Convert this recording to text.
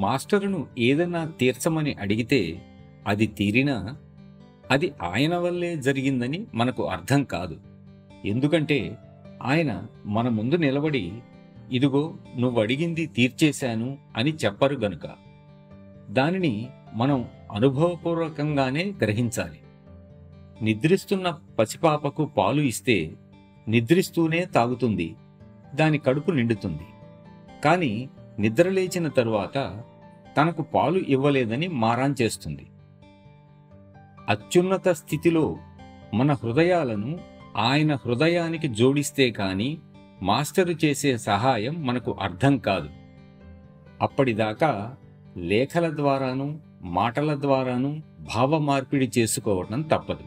మాస్టరును ఏదైనా తీర్చమని అడిగితే అది తీరినా అది ఆయన వల్లే జరిగిందని మనకు అర్థం కాదు. ఎందుకంటే ఆయన మన ముందు నిలబడి ఇదిగో నువ్వడిగింది తీర్చేశాను అని చెప్పరు గనుక. దానిని మనం అనుభవపూర్వకంగానే గ్రహించాలి. నిద్రిస్తున్న పసిపాపకు పాలు ఇస్తే నిద్రిస్తూనే తాగుతుంది, దాని కడుపు నిండుతుంది. కాని నిద్రలేచిన తరువాత తనకు పాలు ఇవ్వలేదని మారాం చేస్తుంది. అత్యున్నత స్థితిలో మన హృదయాలను ఆయన హృదయానికి జోడిస్తే కాని మాస్టరు చేసే సహాయం మనకు అర్థం కాదు. అప్పటిదాకా లేఖల ద్వారాను మాటల ద్వారాను భావ మార్పిడి చేసుకోవటం తప్పదు.